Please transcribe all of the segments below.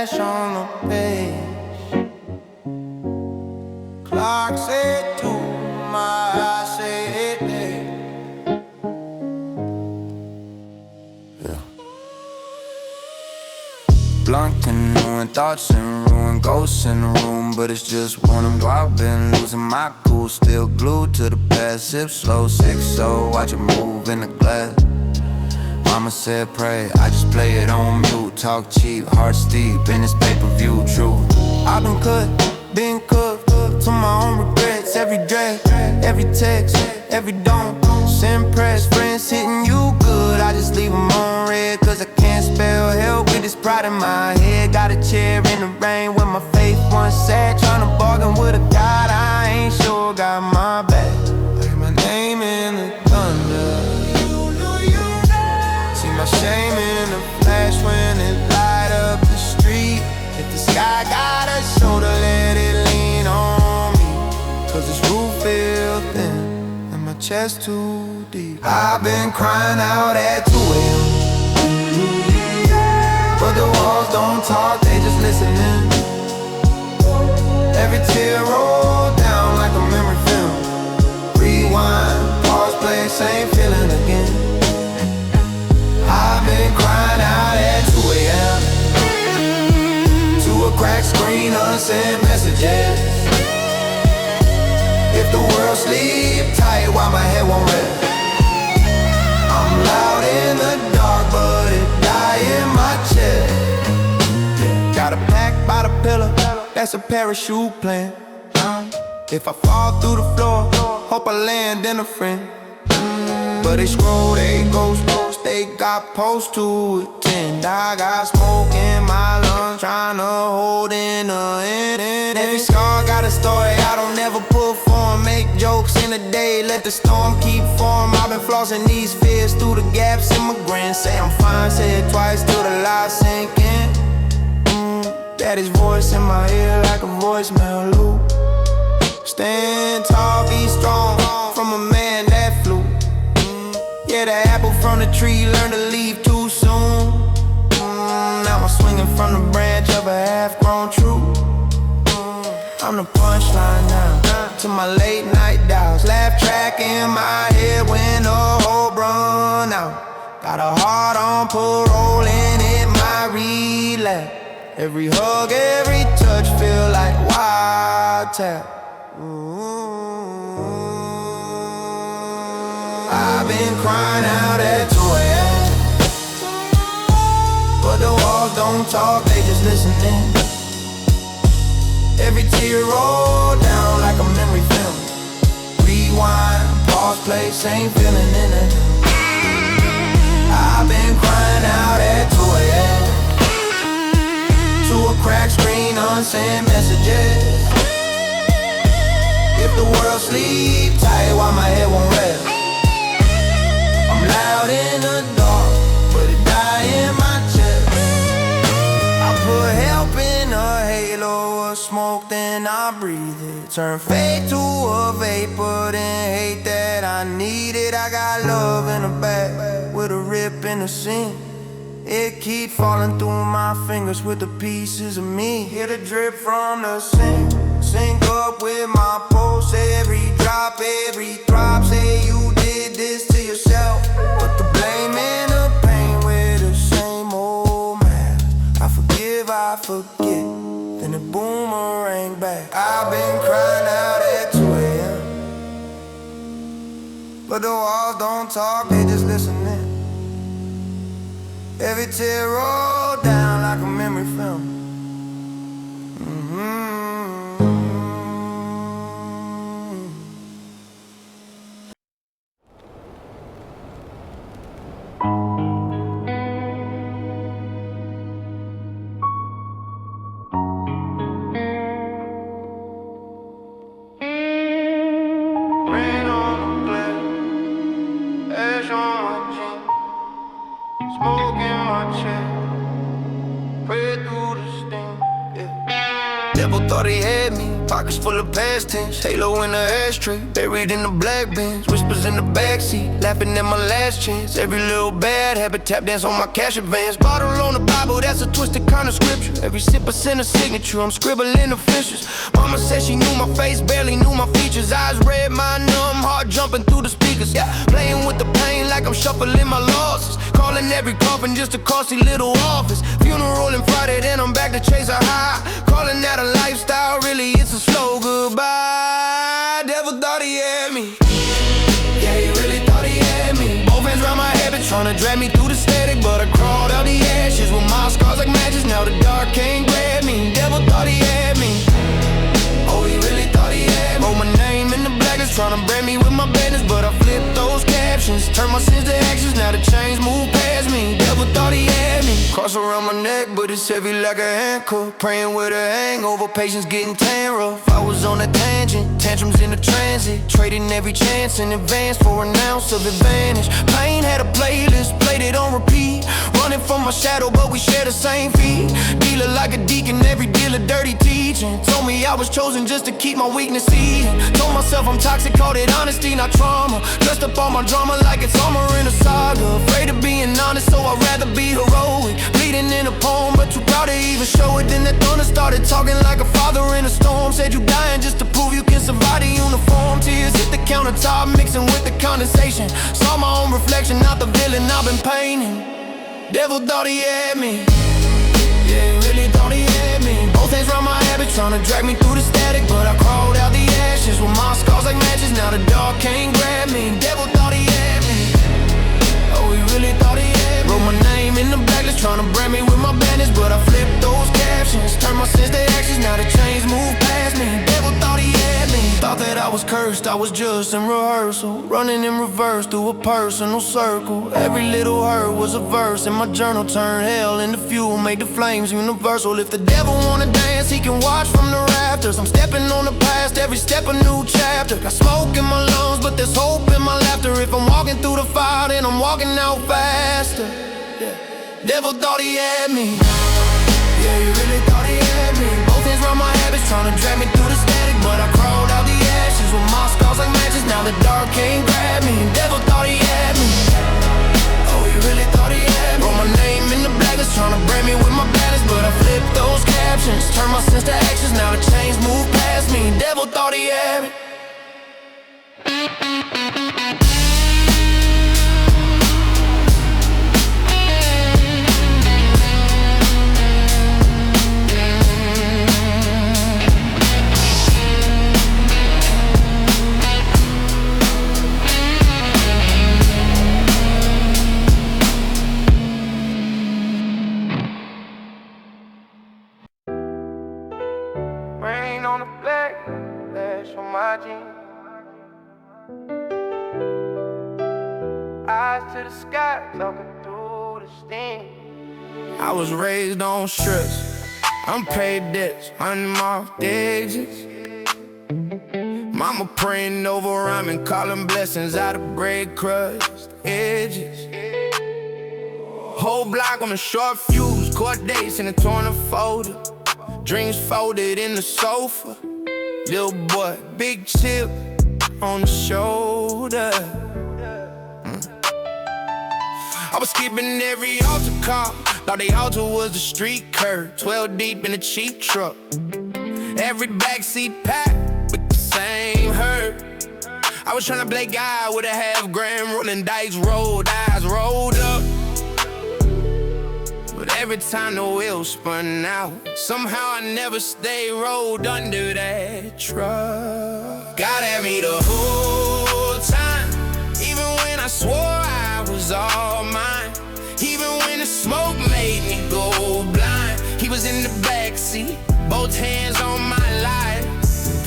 flash on the page. Clock said 2, my eyes say 8. Blunt canoeing, thoughts and ruin, ghosts in the room, but it's just one of them. I've been losing my cool, still glued to the past. Sip slow, 6-0, watch it move in the glass. Mama said pray, I just play it on mute. Talk cheap, heart steep in this pay-per-view truth. I've been cooked to my own regrets. Every drag, every text, every don't send press. Friends hitting you good, I just leave them on red, cause I can't spell hell with this pride in my head. Got a chair in the rain with my faith once sad, tryna bargain with a God I ain't sure got my back. Like my name in the thunder, see my shame in the flash when it light up the street. If the sky got a shoulder, let it lean on me, cause this roof feels thin and my chest too deep. I've been crying out at 2 a.m. but the walls don't talk, they just listening. Every tear roll down like a memory film. Rewind, pause, play, same feeling again. I've been crying out at 2 a.m. to a cracked screen, unsent messages. If the world sleep tight while my head won't rest, I'm loud in the dark, but it die in my chest. Got a pack by the pillar, that's a parachute plan. If I fall through the floor, hope I land in a friend. But they scroll, they ghost, they got post to attend. I got smoke in my lungs, tryna hold in the end. Every scar got a story, I don't ever perform. Make jokes in the day, let the storm keep form. I've been flossing these fears through the gaps in my grin. Say I'm fine, say it twice till the lies sink in. Daddy's voice in my ear like a voicemail loop. Stand tall, be strong, from a man that flew. Yeah, the apple from the tree learned to leave too soon. Now I'm swinging from the branch of a half-grown truth. I'm the punchline now, to my late night doubts. Laugh track in my head when the hope run out. Got a heart on parole and it might relapse. Every hug, every touch feel like wild tap. I've been crying out at 2 a.m. but the walls don't talk, they just listening. Every tear roll down like a memory film. Rewind, pause, play, same feeling in it. I've been crying out at 2 a.m. to a cracked screen, unsent messages. If the world sleep tight while my head won't rest, I'm loud in the dark, but it die in my chest. I put help in a halo of smoke, then I breathe it. Turn fate to a vapor, then hate that I need it. I got love in a bag with a rip in the seam. It keep falling through my fingers with the pieces of me. Hear the drip from the sink, sync up with my pulse. Every drop, every throb, say you did this to yourself. But the blame and the pain with the same old mask. I forgive, I forget, then it boomerang back. I've been crying out at 2 a.m. but the walls don't talk, they just listening. Every tear roll down like a memory film. Rain on the glass, ash on my jeans, smoke in my chest, pray through the steam, yeah. Devil thought he had me, Pockets full of past tense, halo in the ashtray, buried in the black bins, whispers in the backseat, laughing at my last chance. Every little bad habit, tap dance on my cash advance. Bottle on the Bible, that's a twisted kind of scripture. Every sip a send a signature, I'm scribbling the fishes. Mama said she knew my face, barely knew my features. Eyes red, mind numb, heart jumping through the speakers. Yeah, playing with the pain like I'm shuffling my losses. Calling every coffin just a costly little office. Funeral and Friday, then I'm back to chase a high. Calling that a lifestyle, really it's a slow goodbye. Devil thought he had me. Yeah, he really thought he had me. Both hands round my head, been trying to drag me through the static, but I crawled out the ashes with my scars like matches. Now the dark can't grab me. Devil thought he had me. Oh, he really thought he had me. Wrote my name in the blackness, trying to brand me with my business, but I flipped those captions, turned my sins to actions. Now the chains move past me. Devil thought he had me. Cross around my neck, but it's heavy like a handcuff. Praying with a hangover, patience getting tan rough. I was on a tangent, tantrums in the transit, trading every chance in advance for an ounce of advantage. Pain had a playlist, played it on repeat. Running from my shadow, but we share the same feet. Dealer like a deacon, every dealer dirty teaching. Told me I was chosen just to keep my weakness eating. Told myself I'm toxic, called it honesty, not trauma. Dressed up all my drama like it's armor in a saga. Afraid of being honest, so I'd rather be heroic. Bleeding in a poem, but too proud to even show it. Then the thunder started talking like a father in a storm. Said you dying just to prove you can survive the uniform. Tears hit the countertop, mixing with the condensation. Saw my own reflection, not the villain I've been painting. Devil thought he had me. Yeah, he really thought he had me. Both hands round my habit, trying to drag me through the static, but I crawled out the ashes with my scars like matches. Now the dark can't grab me. Devil thought he had me. Oh, he really thought he had me. Wrote my name in the blacklist, trying to brand me with my bandage, but I flipped those captions, turned my sins to actions. Now the chains move past me. Devil thought he had me. Thought that I was cursed, I was just in rehearsal, running in reverse through a personal circle. Every little hurt was a verse in my journal, turned hell into fuel, made the flames universal. If the devil wanna dance, he can watch from the rafters. I'm stepping on the past, every step a new chapter. Got smoke in my lungs, but there's hope in my laughter. If I'm walking through the fire, then I'm walking out faster. Yeah. Devil thought he had me. Yeah, he really thought he had me. Both hands round my habits, trying to drag me through the static, but I crawled out the ashes with my scars like matches. Now the dark can't grab me. Devil thought he had me. Oh, he really thought he had me. Wrote my name in the blacklist, trying to brand me with my baddest, but I flipped those captions, turned my sins to actions. Now the chains move past me. Devil thought he had me. Rain on the black, flash on my jeans. Eyes to the sky, talking through the steam. I was raised on stress, unpaid debts, unmarked exits. Mama praying over rhyming, calling blessings out of bread crust edges. Whole block on a short fuse, court dates in a torn folder. Dreams folded in the sofa. Little boy, big chip on the shoulder. I was skipping every altar call. Thought the altar was the street curb. 12 deep in a cheap truck. Every backseat packed with the same hurt. I was trying to play guy with a half-gram, rolling dice, rolled eyes, rolled up. But every time the wheels spun out, somehow I never stayed rolled under that truck. God had me the whole time, even when I swore I was all mine. Even when the smoke made me go blind, he was in the backseat, both hands on my life.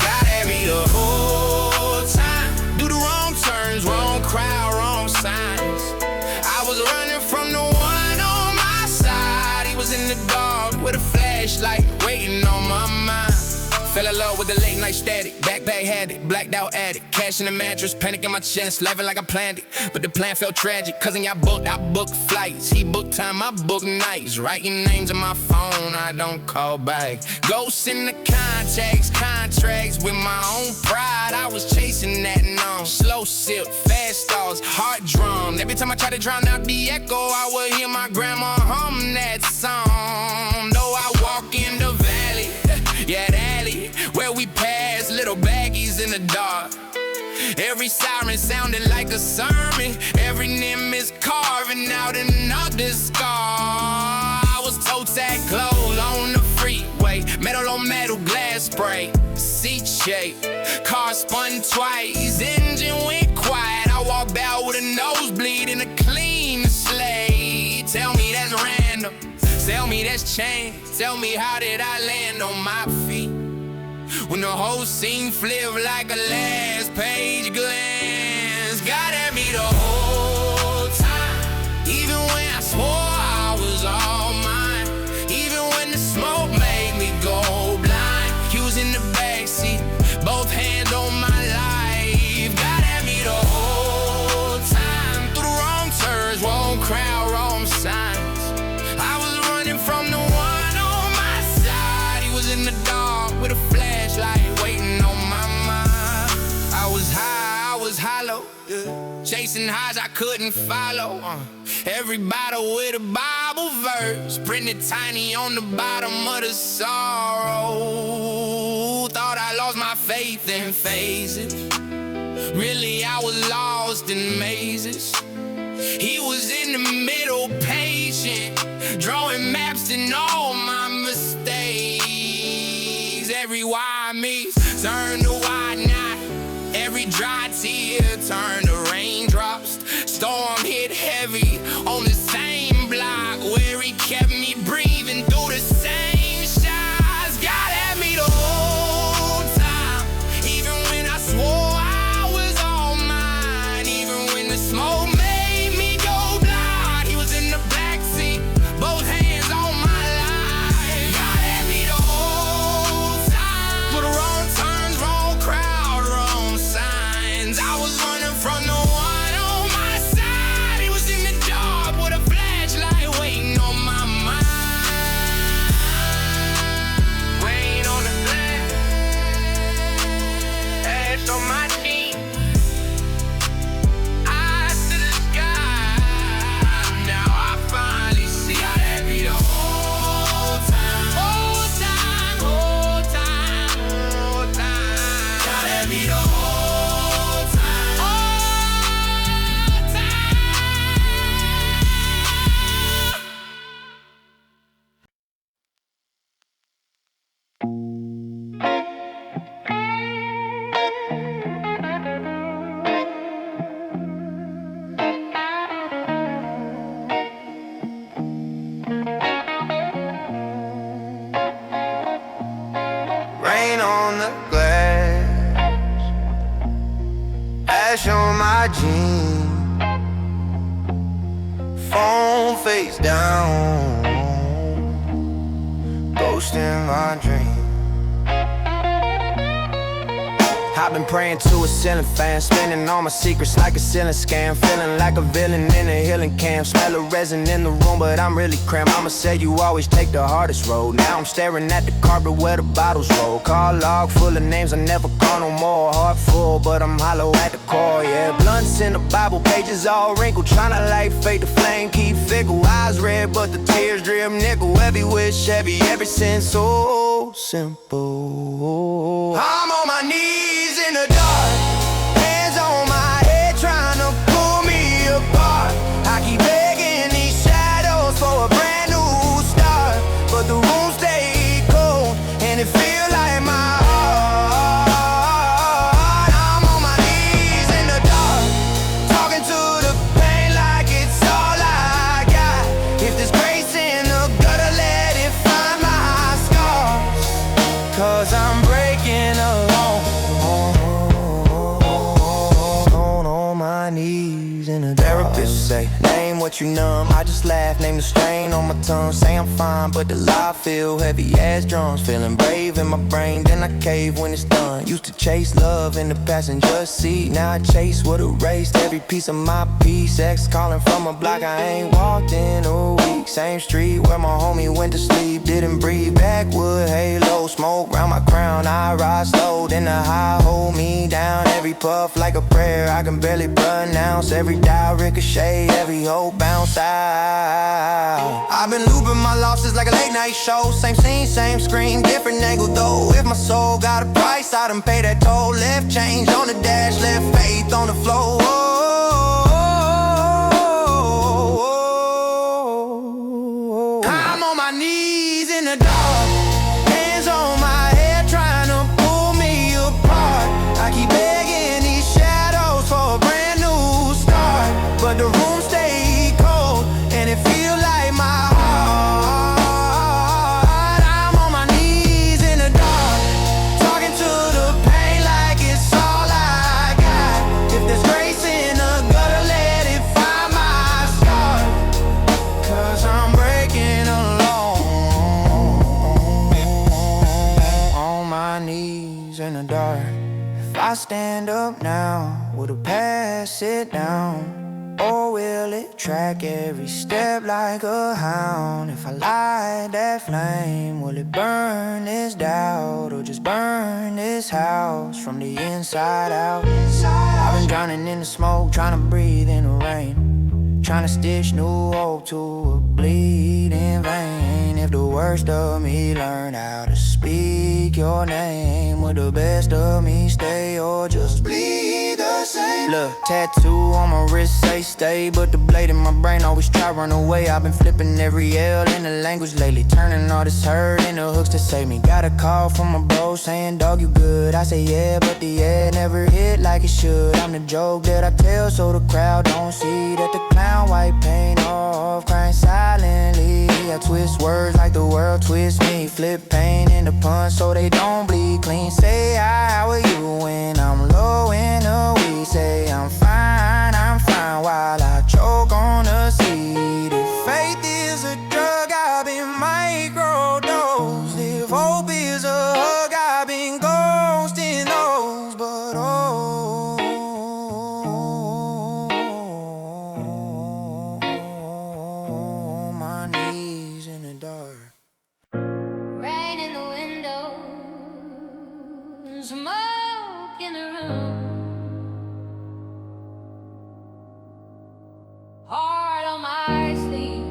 God had me the whole time, do the wrong turns, wrong crowd, wrong signs. I was running from the one on my side. He was in the dark with a flashlight, waiting on my mind. Fell in love with the late night static, backpack had it, blacked out addict. Cash in the mattress, panic in my chest, laughing like I planned it. But the plan felt tragic, cousin y'all booked, I booked flights. He booked time, I booked nights. Writing names on my phone, I don't call back. Ghosts in the condo, contracts with my own pride. I was chasing that numb. Slow sip, fast thoughts, heart drum. Every time I try to drown out the echo, I would hear my grandma hum that song. Though I walk in the valley, yeah, the alley where we pass little baggies in the dark. Every siren sounded like a sermon. Every name is carving out another scar. I was toe-tag clothes on the freeway, metal on metal, glass spray, seat shape, car spun twice, engine went quiet. I walked out with a nosebleed and a clean slate. Tell me that's random, tell me that's chance. Tell me how did I land on my feet when the whole scene flipped like a last page glance? God had me the whole time, even when I swore I was all mine. Even when the smoke made me go blind, he was in the backseat, both hands on my life. God had me the whole time, through the wrong turns, wrong crowd, wrong signs. I was running from the one on my side. He was in the dark with a flashlight waiting on my mind. I was high, I was hollow, chasing highs I couldn't follow. Every bottle with a Bible verse printed tiny on the bottom of the sorrow. Thought I lost my faith in phases. Really, I was lost in mazes. He was in the middle, patient, drawing maps to all my mistakes. Every why me turned to why not. Every dry tear turned to raindrops. Storm hit heavy on the same block where he kept me breathing through the same shots. God had me the whole time, even when I swore I was all mine. Even when the smoke made me go blind, he was in the backseat, both hands on my life. God had me the whole time, for the wrong turns, wrong crowd, wrong signs. I was running from the one on my side. He was in the dark with a flashlight waiting on my mind. Waiting on the flash, ash on my cheek, eyes to the sky. Now I finally see how that be the whole time. Whole time, whole time, whole time. How that be the whole time. Whole time. Rain on the glass, ash on my jeans, phone face down, ghost in my dreams. I've been praying to a ceiling fan, spinning all my secrets like a ceiling scam, feeling like a villain in a healing camp. Smell of resin in the room, but I'm really cramped. Mama said you always take the hardest road. Now I'm staring at the carpet where the bottles roll. Call log full of names I never call no more. Heart full, but I'm hollow at the core, yeah. Blunts in the Bible pages all wrinkled, tryna light fade the flame, keep fickle. Eyes red, but the tears drip nickel. Every wish, every sin, so simple. I'm on my knees in the dark, hands on my head trying to pull me apart. I keep begging these shadows for a brand new start, but the room stayed cold and it feel like my heart. I'm on my knees in the dark, talking to the pain like it's all I got. If there's grace in the gutter, let it find my scars, 'cause I'm breaking alone. On my knees in a therapist say, name what you numb. I just laugh, name the strain on my tongue. Say I'm fine, but the lie feel heavy as drums. Feeling brave in my brain, then I cave when it's done. Used to chase love in the passenger seat, now I chase what erased every piece of my peace. Ex calling from a block I ain't walked in a week. week. Same street where my homie went to sleep. Didn't breathe, backwood, halo, smoke round my crown. I ride slow, then the high hold me down. Every puff like a prayer, I can barely pronounce. Every dial ricochet, every hope bounce out. I've been looping my losses like a late night show. Same scene, same screen, different angle though. If my soul got a price, I done pay that toll. Left change on the dash, left faith on the floor. I'm on my knees in the dark, hands on my head trying to pull me apart. I keep begging these shadows for a brand new start, but the room stay cold and it feel like my heart. I'm on my knees in the dark, talking to the pain like it's all I got. If there's grace in the gutter, let it find my scar, 'cause I'm breaking alone, on my knees in the dark. If I stand up now, will the past sit down? Or will it track every step like a hound? If I light that flame, will it burn this doubt? Or just burn this house from the inside out? I've been drowning in the smoke, trying to breathe in the rain, trying to stitch new hope to a bleeding vein. If the worst of me learn how to speak your name, will the best of me stay or just bleed the same? Look, tattoo on my wrist say stay, but the blade in my brain always try run away. I've been flipping every L in the language lately, turning all this hurt into hooks to save me. Got a call from my bro saying, dog, you good? I say yeah, but the ad never hit like it should. I'm the joke that I tell so the crowd don't see that the clown wipe paint off, crying silently. I twist words like the world twists me, flip pain into puns so they don't bleed clean. Say hi, how are you when I'm low in the weed? Say I'm fine while I choke on the seed. If faith is a drug, I've been microdosed. If hope is a hug, I've been ghosting those. But my knees in the dark. Rain in the window, smoke in the room, heart on my sleeve,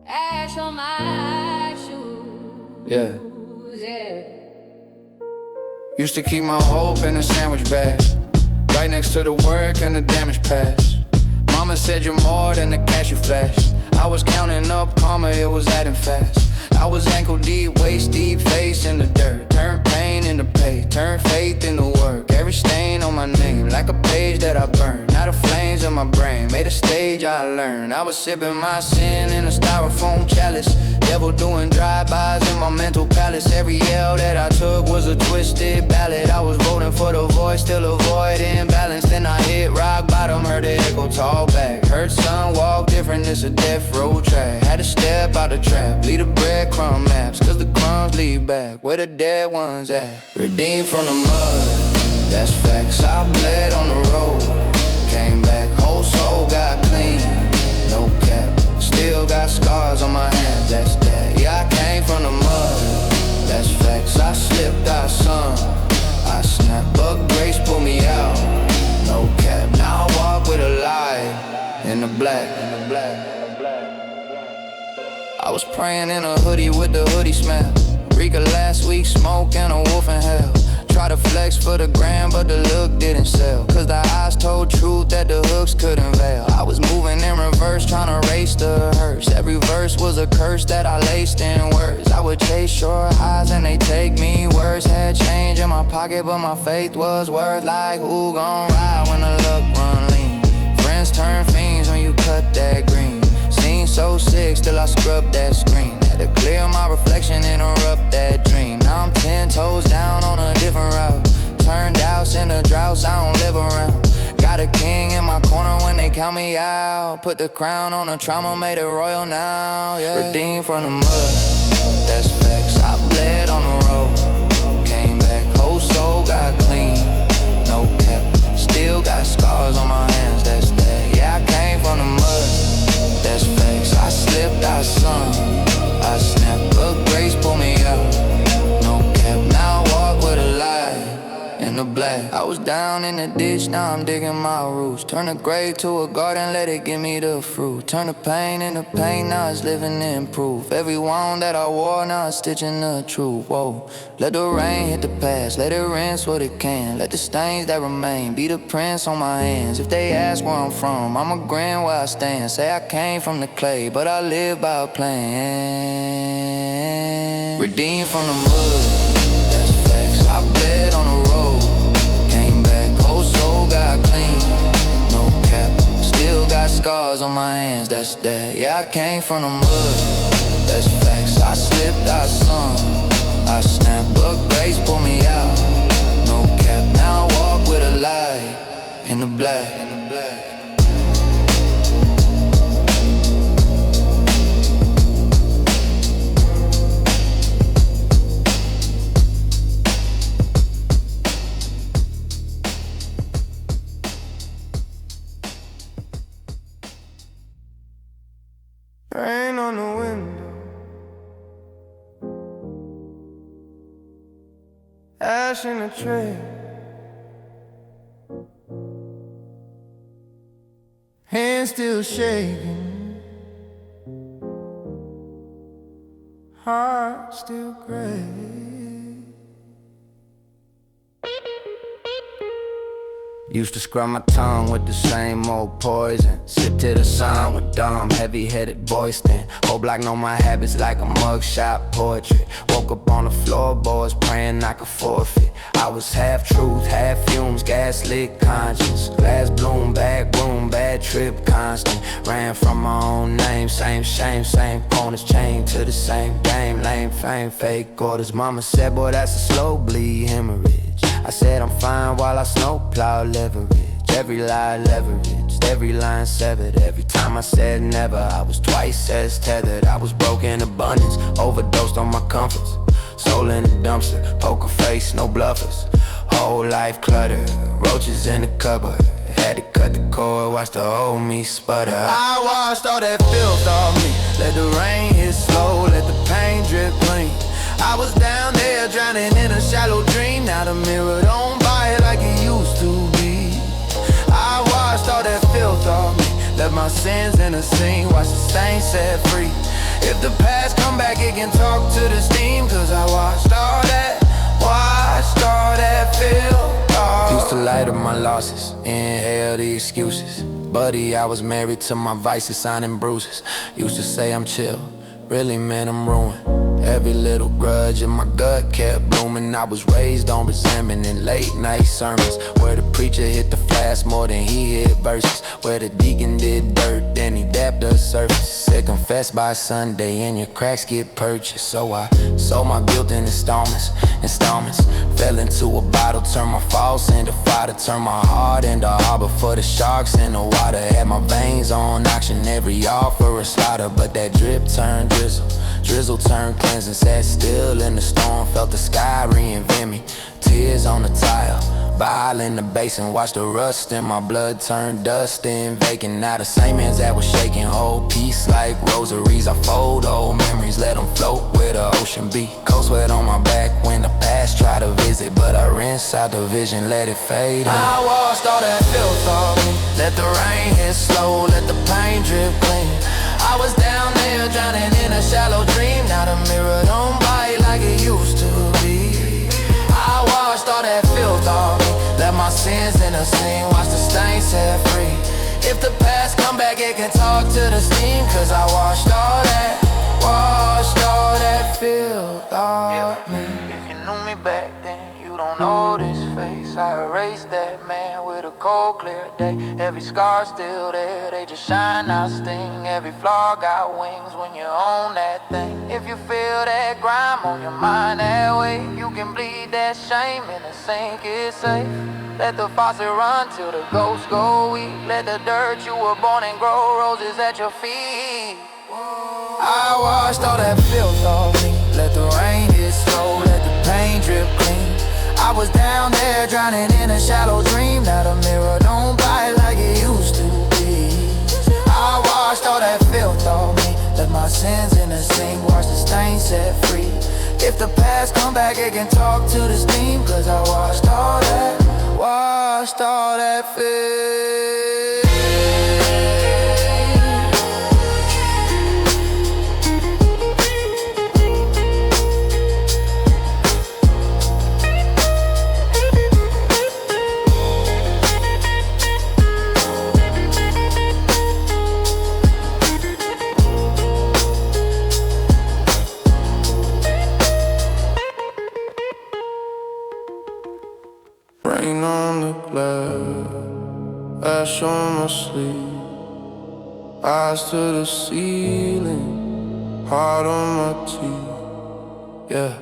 ash on my shoes. Yeah. Yeah. Used to keep my hope in a sandwich bag, right next to the work and the damage pass. Mama said you're more than the cash you flash. I was counting up karma, it was adding fast. I was ankle deep, waist deep, face in the dirt. Turn pain into pay, turn faith into work. Every stain on my name, like a page that I burned. Now the flames in my brain, made a stage I learned. I was sipping my sin in a styrofoam chalice. Devil doing drive-bys in my mental palace. Every L that I took was a twisted ballad. I was voting for the voice, still avoiding balance. Then I hit rock bottom, heard the echo talk back. Heard son walk different, it's a death road track. Had to step out the trap, leave the breadcrumb maps, 'cause the crumbs lead back where the dead ones at. Redeemed from the mud, that's facts. I bled on the road, came back, whole soul got clean, no cap. Still got scars on my hands, that's that. Yeah, I came from the mud, that's facts. I slipped, I sunk, I snapped, but grace pulled me out, no cap. Now I walk with a light in the black, I was praying in a hoodie with the hoodie smell. Rika last week, smoke and a wolf in hell. Try to flex for the gram, but the look didn't sell, 'cause the eyes told truth that the hooks couldn't veil. I was moving in reverse, trying to race the hearse. Every verse was a curse that I laced in words. I would chase short highs and they take me worse. Had change in my pocket, but my faith was worth. Like who gon' ride when the luck run lean? Friends turn fiends when you cut that green. Seen so sick, still I scrub that screen. Had to clear my reflection, interrupt that dream. Now I'm 10 toes down on a different route. Turned doubts into droughts I don't live around. Got a king in my corner when they count me out. Put the crown on the trauma, made it royal now, yeah. Redeemed from the mud, that's facts. I bled on the road, came back, whole soul got clean, no cap. Still got scars on my hands, that's that. Yeah, I came from down in the ditch, now I'm digging my roots. Turn the grave to a garden, let it give me the fruit. Turn the pain into pain, now it's living in proof. Every wound that I wore, now it's stitching the truth. Whoa, let the rain hit the past, let it rinse what it can. Let the stains that remain be the prints on my hands. If they ask where I'm from, I'ma grin where I stand. Say I came from the clay, but I live by a plan. Redeemed from the mud, that's facts. I bled on the road, came back, whole soul got clean. No cap, still got scars on my hands, that's that. Yeah, I came from the mud, that's facts. I slipped, I sunk, I snapped, but grace pulled me out. No cap, now I walk with a light in the black. Rain on the window, ash in the tray, hands still shaking, heart still gray. Used to scrub my tongue with the same old poison. Sip to the sun with dumb, heavy-headed boys then. Whole block know my habits like a mugshot portrait. Woke up on the floorboards praying I could forfeit. I was half truth, half fumes, gaslit conscience. Glass bloom, back room, bad trip constant. Ran from my own name, same shame, same corners. Chained to the same game, lame fame, fake orders. Mama said, boy, that's a slow bleed hemorrhage. I said I'm fine while I snowplow leverage. Every lie leveraged, every line severed. Every time I said never, I was twice as tethered. I was broke in abundance, overdosed on my comforts. Soul in the dumpster, poker face, no bluffers. Whole life clutter, roaches in the cupboard. Had to cut the cord, watch the old me sputter. I washed all that filth off me. Let the rain hit slow, let the pain drip clean. I was down there drowning in a shallow dream. Now the mirror don't bite like it used to be. I washed all that filth off me, left my sins in the scene, watch the stain set free. If the past come back, it can talk to the steam. Cause I washed all that filth off. Used to light up my losses, inhale the excuses. Buddy, I was married to my vices, signing bruises. Used to say I'm chill, really man I'm ruined. Every little grudge in my gut kept blooming. I was raised on resentment in late night sermons, where the preacher hit the flash more than he hit verses. Where the deacon did dirt, then he dapped the surface. Said confess by Sunday and your cracks get purchased. So I sold my guilt in installments. Fell into a bottle, turned my faults into fodder. Turned my heart into harbor for the sharks in the water. Had my veins on auction, every offer a slaughter. But that drip turned drizzle, drizzle turned cleansing. Sat still in the storm, felt the sky reinvent me. Tears on the tile, bile in the basin. Watch the rust in my blood turn dust in vacant. Now the same hands that was shaking, whole peace like rosaries. I fold old memories, let them float where the ocean be. Cold sweat on my back when the past try to visit, but I rinse out the vision, let it fade. I washed all that filth off me, let the rain hit slow, let the pain drip clean. I was down there drowning in a shallow dream. Now the mirror don't bite like it used to be. I washed all that filth off me, let my sins in the scene, watch the stain set free. If the past come back, it can talk to the steam. Cause I washed all that filth off me. If you knew me back then, you don't know this face. I erased that man with a cold, clear day. Every scar still there, they just shine, not sting. Every flaw got wings when you own that thing. If you feel that grime on your mind that way, you can bleed that shame in the sink, it's safe. Let the faucet run till the ghosts go weak. Let the dirt you were born and grow roses at your feet. I washed all that filth off me, let the rain hit slow, let the pain drip clean. I was down there drowning in a shallow dream. Now the mirror don't bite like it used to be. I washed all that filth off me, let my sins in the sink, watch the stain set free. If the past come back, it can talk to the steam. Cause I washed all that washed all that fear. Rain on the glass, ash on my sleeve, eyes to the ceiling, heart on my teeth. Yeah,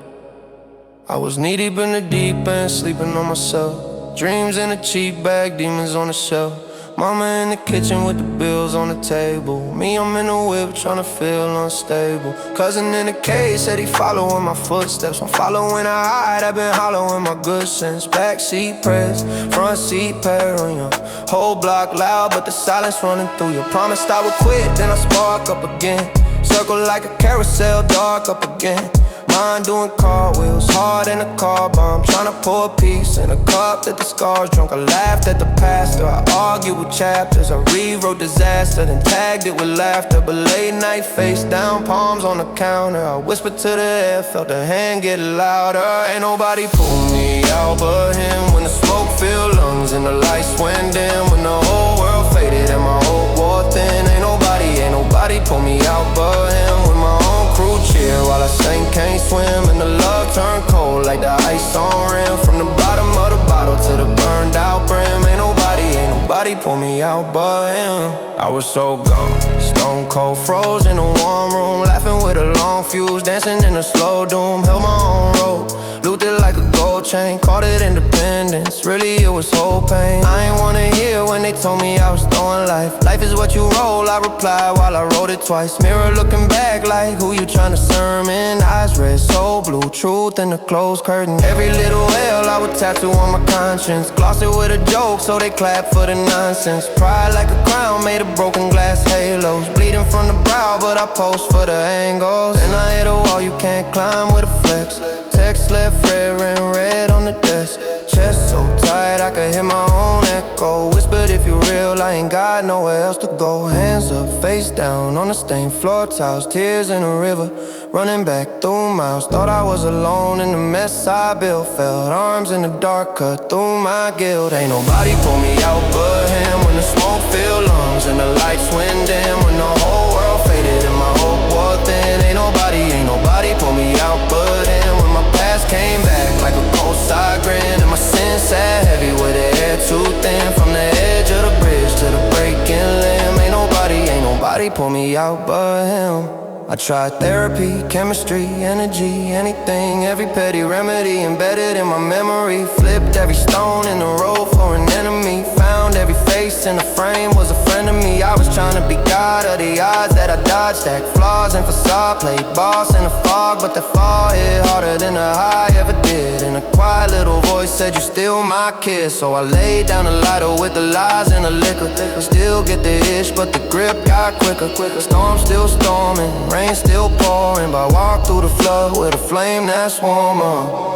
I was knee deep in the deep end, sleeping on myself. Dreams in a cheap bag, demons on the shelf. Mama in the kitchen with the bills on the table. Me, I'm in the whip tryna feel unstable. Cousin in the cage said he following my footsteps. I'm following a hide, I've been hollowing my good sense. Backseat press, front seat paranoia. Whole block loud, but the silence running through you. Promised I would quit, then I spark up again. Circle like a carousel, dark up again. Mind doing cartwheels, hard in a car bomb. Tryna pour a piece in a cup that the scars drunk. I laughed at the pastor, I argued with chapters. I rewrote disaster, then tagged it with laughter. But late night face down, palms on the counter. I whispered to the air, felt the hand get louder. Ain't nobody pull me out but him. When the smoke filled lungs and the lights went dim. When the whole world faded and my hope wore thin. Ain't nobody pull me out but him. When my own crew cheer while I sing can't swim. And the love turned cold like the ice on rim. From the bottom of the bottle to the burned out brim. Ain't nobody pull me out but him. I was so gone, stone cold froze in a warm room. Laughing with a long fuse, dancing in a slow doom. Held my own rope, looped it like a gold chain. Called it independence, really it was whole pain. I ain't wanna hear when they told me I was throwing life. Life is what you roll, I replied while I wrote it twice. Mirror looking back like who you tryna sermon. Eyes red, soul blue, truth in the closed curtain. Every little L I would tattoo on my conscience. Gloss it with a joke so they clap for the nonsense. Pride like a crown made of broken glass halos. Bleeding from the brow but I post for the angles. And I hit a wall you can't climb with a flex. Text left red, ran red on the desk. Chest so tight I could hear my own echo. Whispered if you real I ain't got nowhere else to go. Hands up, face down on the stained floor tiles. Tears in a river, running back through miles. Thought I was alone in the mess I built. Felt arms in the dark cut through my guilt. Ain't nobody pull me out but him. When the smoke filled lungs and the lights went dim. When the whole world faded and my hope wore thin. Ain't nobody pull me out but him. When my past came back like a cold side grin. And my sins sat heavy with the air too thin. From the edge of the bridge to the breaking limb. Ain't nobody pull me out but him. I tried therapy, chemistry, energy, anything. Every petty remedy embedded in my memory. Flipped every stone in the road for an enemy. Found every face in the frame was a friend of me. I was trying to be God of the odds that I dodged. Stacked flaws and facade, played boss in the fog. But the fall hit harder than the high ever did. And a quiet little voice said you're still my kid. So I laid down the lighter with the lies and the liquor. Still get the itch but the grip got quicker. Storm still storming, rain still pouring, but I walk through the flood with a flame that's warmer.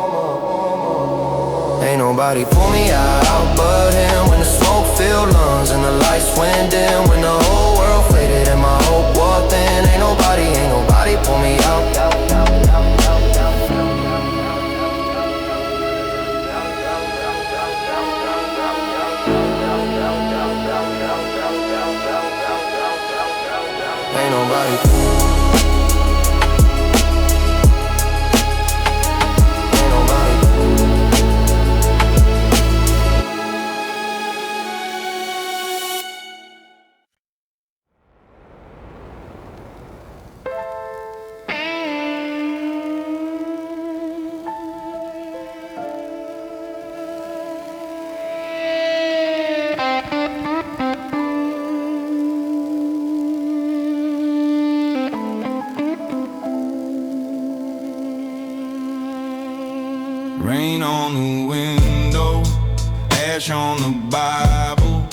Ain't nobody pull me out but him. When the smoke filled lungs and the lights went dim. When the whole world faded and my hope wore thin. Ain't nobody pull me out. Ain't nobody. Rain on the window, ash on the Bible,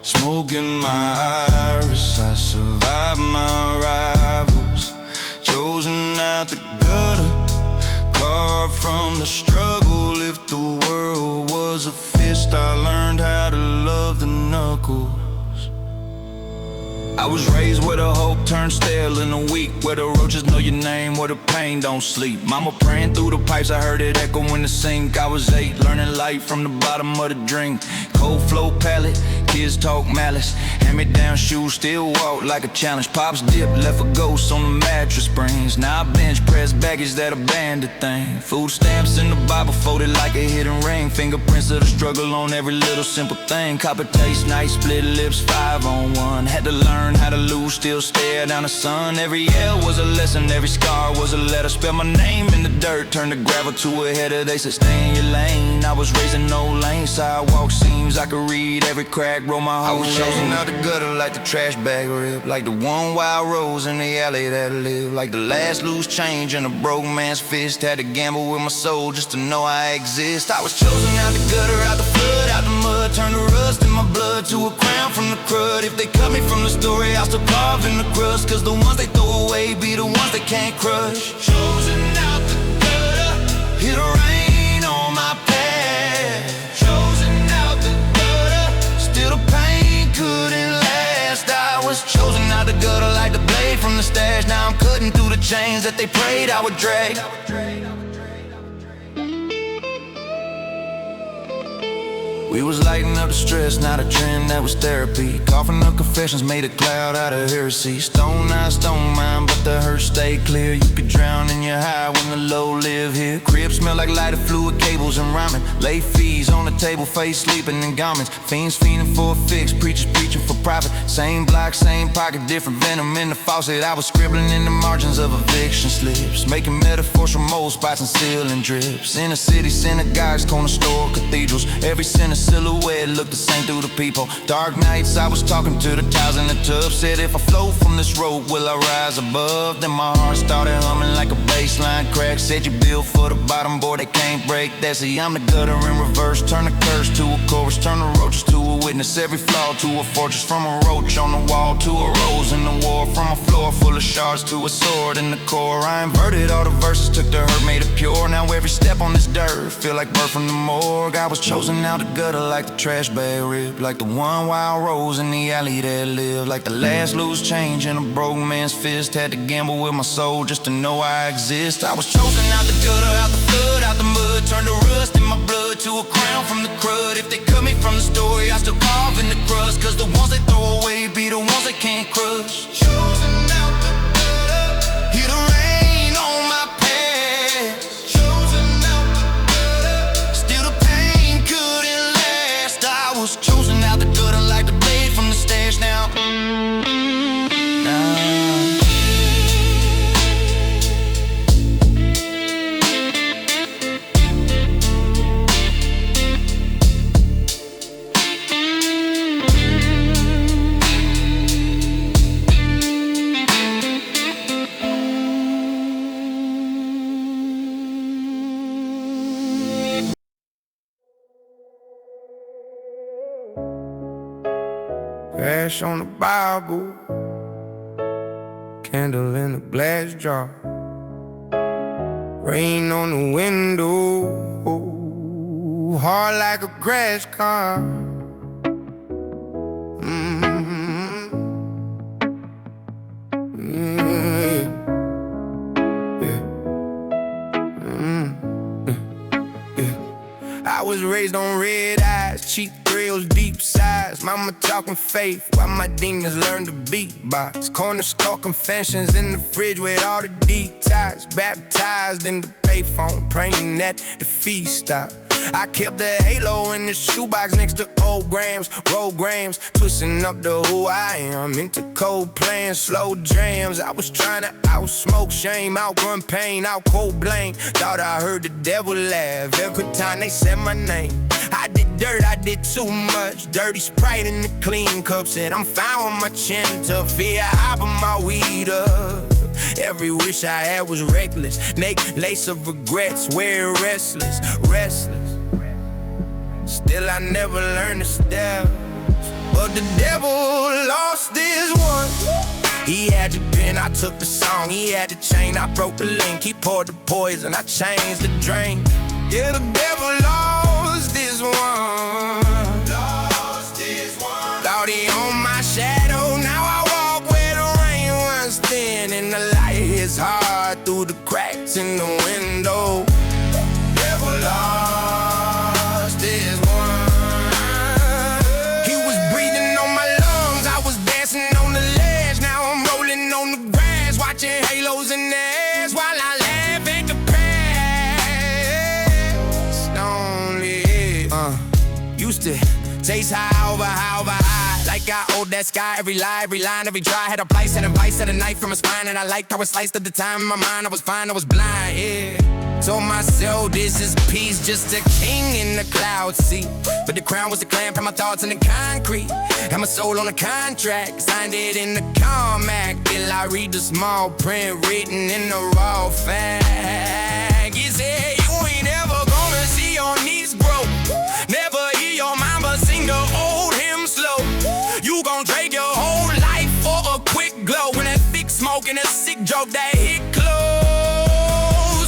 smoke in my iris. I survived my rivals, chosen out the gutter, carved from the struggle. If the world was a fist best, I learned how to love the knuckles. I was raised where the hope turned stale in a week, where the roaches know your name, where the pain don't sleep. Mama praying through the pipes, I heard it echo in the sink. I was 8, learning life from the bottom of the drink. Cold flow palette, kids talk malice. Hand-me-down shoes, still walk like a challenge. Pops dip, left a ghost on the mattress springs. Now I bench press baggage that abandoned thing. Food stamps in the Bible folded like a hidden ring. Fingerprints of the struggle on every little simple thing. Copper taste, nice split lips, 5 on 1. Had to learn how to lose, still stare down the sun. Every yell was a lesson, every scar was a letter. Spell my name in the dirt, turn the gravel to a header. They said stay in your lane, I was raised in no lane. Sidewalk seems I could read every crack, roll my whole. I was chosen out the gutter like the trash bag rip, like the one wild rose in the alley that lived, like the last loose change in a broke man's fist. Had to gamble with my soul just to know I exist. I was chosen out the gutter, out the flood, out the mud. Turn the rust in my blood to a crown from the crud. If they cut me from the story, I'll still carve in the crust, cause the ones they throw away be the ones they can't crush. Chosen out the gutter, hear the rain on my path. Chosen out the gutter, still the pain couldn't last. I was chosen out the gutter like the blade from the stash. Now I'm cutting through the chains that they prayed I would drag. We was lighting up the stress, not a trend, that was therapy. Coughing up confessions, made a cloud out of heresy. Stone eye, stone mind, but the hurt stay clear. You could drown in your high when the low live here. Crib smell like lighter fluid, cables and rhyming. Lay fees on the table, face sleeping in garments. Fiends fiending for a fix, preachers preaching for profit. Same block, same pocket, different venom in the faucet. I was scribbling in the margins of eviction slips, making metaphors from mold spots and ceiling drips. In the city, synagogues, corner store, cathedrals. Every sinner silhouette looked the same through the people. Dark nights, I was talking to the tiles in the tub. Said if I float from this rope, will I rise above? Then my heart started humming like a baseline crack. Said you built for the bottom, boy, they can't break that. See, I'm the gutter in reverse, turn a curse to a chorus. Turn the roaches to a witness, every flaw to a fortress. From a roach on the wall to a rose in the war. From a floor full of shards to a sword in the core. I inverted all the verses, took the hurt, made it pure. Now every step on this dirt feel like birth from the morgue. I was chosen out the gutter like the trash bag rip, like the one wild rose in the alley that lived, like the last loose change in a broke man's fist. Had to gamble with my soul just to know I exist. I was chosen out the gutter, out the flood, out the mud. Turned the rust in my blood to a crown from the crud. If they cut me from the story, I still carve in the crust, cause the ones they throw away be the ones they can't crush. Chosen out the gutter, hear the rain on my past. Chosen out the gutter, still the pain couldn't last. I was chosen out the gutter like the blade from the stash. Now ash on the Bible, candle in a glass jar, rain on the window, hard like a crash car. I was raised on red eyes, cheap thrills, deep sighs. Mama talking faith while my demons learn to beatbox. Corner store confessions in the fridge with all the detox. Baptized in the payphone, praying that the feast stop. I kept the halo in the shoebox next to old grams, roll grams, twisting up to who I am. Into cold playing, slow jams. I was trying to outsmoke shame, outrun pain, out cold blame. Thought I heard the devil laugh every time they said my name. I did dirt, I did too much. Dirty Sprite in the clean cup. Said I'm fine with my chin to fear I put my weed up. Every wish I had was reckless, naked lace of regrets, wear restless, restless. Still I never learned to step, but the devil lost his one. He had the pen, I took the song. He had the chain, I broke the link. He poured the poison, I changed the drink. Yeah, the devil lost this one. Lost this one. Thought he on my shadow, now I walk where the rain was thin and the light hits hard through the cracks in the window. Never lost this one. He was breathing on my lungs, I was dancing on the ledge. Now I'm rolling on the grass, watching halos in the air while I laugh at the past. Only used to taste however high, like I owed that sky. Every lie, every line, every try had a price and a vice, had a knife from a spine, and I liked how it sliced at the time. In my mind, I was fine, I was blind, yeah. Told myself this is peace, just a king in the clouds, see. But the crown was the clamp, had my thoughts in the concrete. Had my soul on a contract, signed it in the Carmack. Till I read the small print written in the raw fact. It said you ain't ever gonna see your knees grow. Never hear your mama sing the old hymn slow. You gon' trade your whole life for a quick glow. When that thick smoke and a sick joke that hit close.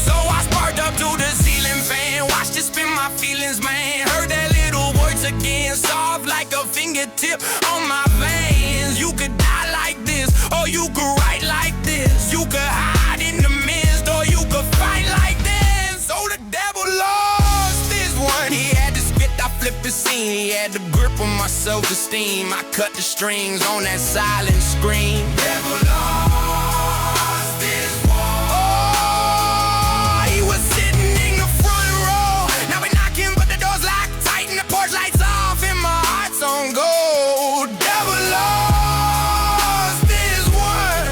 So I sparked up to the ceiling fan, watched it spin my feelings, man. Heard that little voice again, soft like a fingertip on my veins. You could die like this, or you could write like this. You could hide in the mist, or you could fight like this. So the devil lost this one. He had the script, I flipped the scene. He had the grip on my self-esteem. I cut the strings on that silent scream. Never lost this one. Oh, he was sitting in the front row. Now we knocking, but the door's locked tight and the porch lights off and my heart's on gold. Devil lost this one.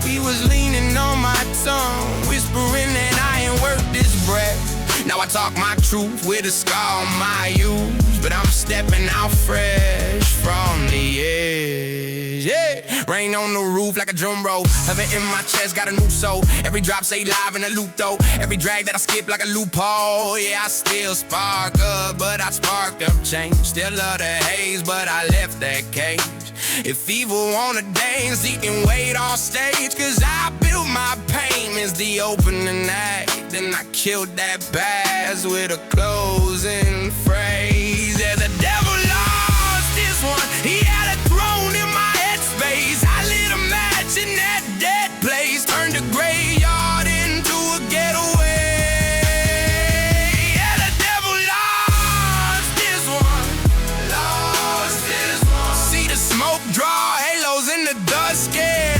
He was leaning on my tongue, whispering that I ain't worth this breath. Now I talk my truth with a scar on my youth, but I'm stepping out fresh from the edge. Yeah, rain on the roof like a drum roll. Have it in my chest, got a new soul. Every drop say live in a loop though. Every drag that I skip like a loophole. Yeah, I still spark up, but I sparked up change. Still love the haze, but I left that cage. If evil wanna dance, he can wait on stage. Cause I built my payments the opening act. Then I killed that bass with a closing phrase. Yeah, the devil lost this one. He had a throne in my headspace. I lit a match in that dead place. Turned a graveyard into a getaway. Yeah, the devil lost this one. Lost this one. See the smoke draw, halos in the dust, yeah.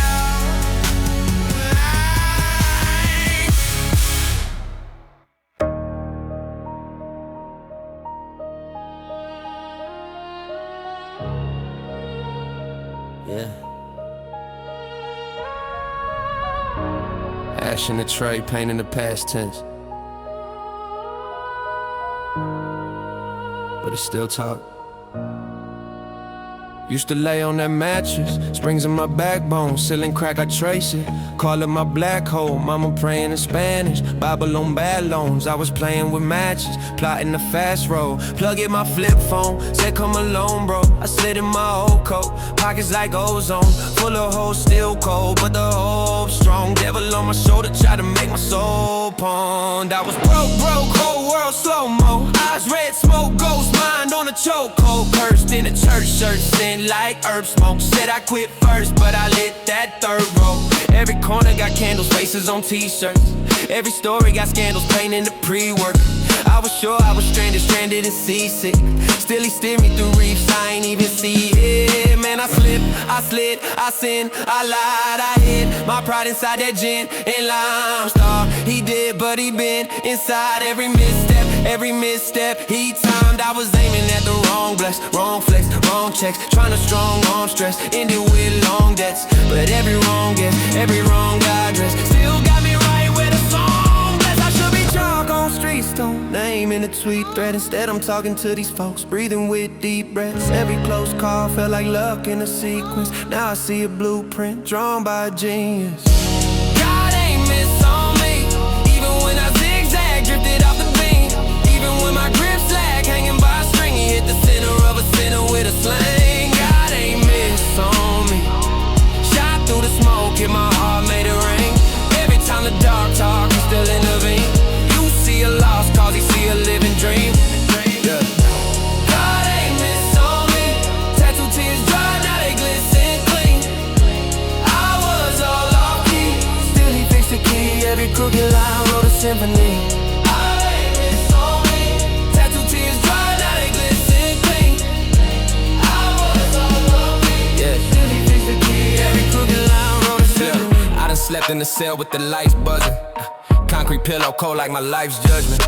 Yeah. Ash in the tray, pain in the past tense. But it still talk. Used to lay on that mattress, springs in my backbone, ceiling crack, I trace it. Call it my black hole, mama praying in Spanish. Bible on bad loans, I was playing with matches, plotting the fast road. Plug in my flip phone, said come alone bro. I slid in my old coat, pockets like ozone. Full of hoes, still cold, but the hope strong. Devil on my shoulder, try to make my soul pond. I was broke, whole world slow-mo. Eyes red, smoke, ghost mind on a chokehold. Cursed in a church shirt, sin like herb smoke. Said I quit first, but I lit that third row. Every corner got candles, faces on t-shirts. Every story got scandals, pain in the pre-work. I was sure I was stranded and seasick. Still he steered me through reefs, I ain't even see it. Man, I slipped, I slid, I sinned, I lied, I hid my pride inside that gin and lime star. He did, but he been inside every misstep he timed. I was aiming at the wrong bless, wrong flex, wrong checks. Trying to strong arm stress, ended with long debts. But every wrong guess, every wrong address still got me right where the song bless. I should be chalk on street stone, name in a tweet thread. Instead I'm talking to these folks, breathing with deep breaths. Every close call felt like luck in a sequence. Now I see a blueprint drawn by a genius. God ain't miss on me, even when I zigzag, drifted off the beam. Even when my grip slack, hanging by a string, he hit the center of a center with a sling. God ain't miss on me. Shot through the smoke, hit my heart, made it ring. Every time the dark talk, he still intervene. You see a lost cause he see a living dream. Yeah. symphony. It's on me. Tattoo tears dry, now they glisten clean. I was all on me. Yeah. Till he fixed the key, every crooked line wrote a symphony. I done slept in the cell with the lights buzzing. Concrete pillow cold like my life's judgment.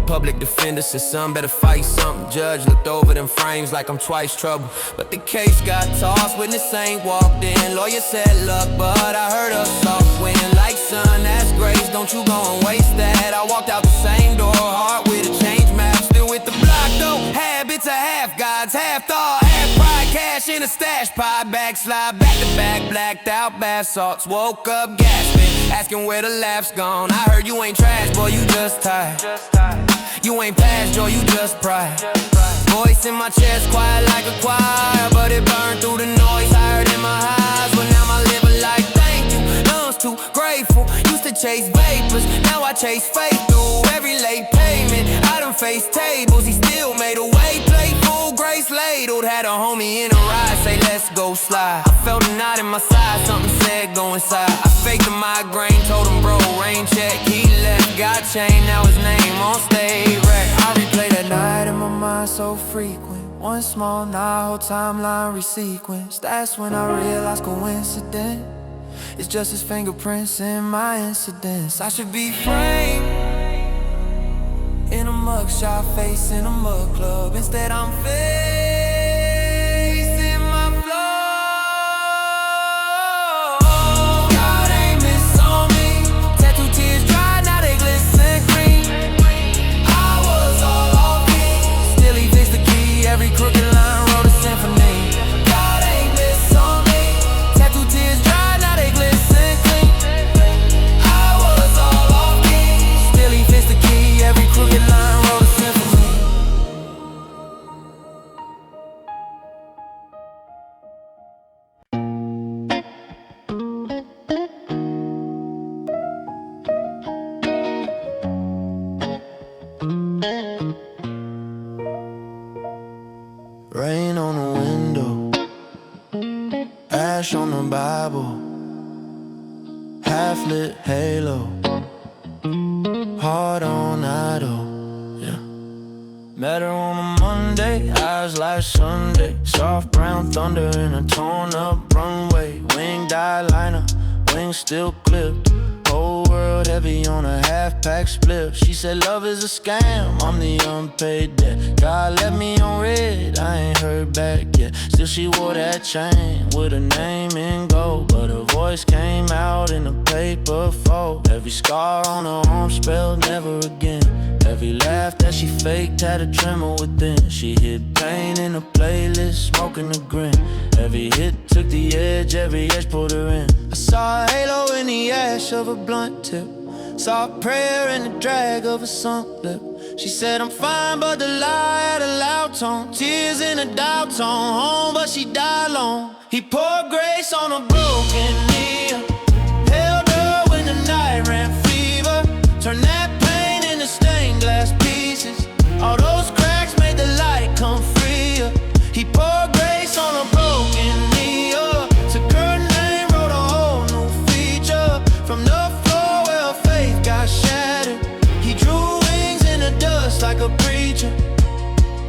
Public defender said son better fight something. Judge looked over them frames like I'm twice trouble. But the case got tossed, witness ain't walked in. Lawyer said luck, but I heard a soft wind. Like son, that's grace, don't you go and waste that. I walked out the same door, heart with a change map. Still with the block though, habits of half gods, half thought, half pride. Cash in a stash pot, backslide, back to back. Blacked out bath salts, woke up gasping, asking where the laugh's gone. I heard you ain't trash, boy, you just tired. You ain't past joy, you just pride. Voice in my chest, quiet like a choir, but it burned through the noise I heard in my eyes. But now my liver like thank you, lungs too grateful. Used to chase vapors, now I chase faith through every late payment. I done faced tables, he still made a way. Playful, grace ladled, had a homie in a ride, say let's go slide. I felt a knot in my side, something said go inside. I faked the migraine, told him bro, rain check. He left, got chained, now his name on stage. I replay that night in my mind so frequent. One small night, whole timeline resequenced. That's when I realized coincidence. It's just his fingerprints in my incidents. I should be framed in a mugshot, face in a mug club. Instead I'm facing my flaws. God ain't miss on me. Tattoo tears dry, now they glisten green. I was all off key, still he fixed the key. Every crooked line wrote a symphony. God ain't miss on me. Tattoo tears dry, now they glisten clean. I was all off key, still he fixed the key. Every crooked line wrote a symphony. Rain on the window, ash on the Bible, half-lit halo, heart on idle, yeah. Met her on a Monday, eyes like Sunday. Soft brown thunder in a torn up runway. Winged eyeliner, wings still clipped. Whole world heavy on a half-pack split. She said love is a scam, I'm the unpaid debt. God left me on red, I ain't heard back yet. Still she wore that chain with her name in gold, but her voice came out in a paper fold. Every scar on her arm spelled never again. Every laugh that she faked had a tremor within. She hid pain in a playlist, smoking a grin. Every hit took the edge, every edge pulled her in. I saw a halo in the ash of a blunt tip, saw a prayer in the drag of a sunk lip. She said I'm fine, but the lie had a loud tone. Tears in a dial tone, home, but she died alone. He poured grace on a broken knee, held her when the night ran fever, turned that pain into stained glass pieces. All those cracks made the light come freer. He poured grace on a broken knee, took her name, wrote a whole new feature. From the floor where her faith got shattered, he drew wings in the dust like a preacher.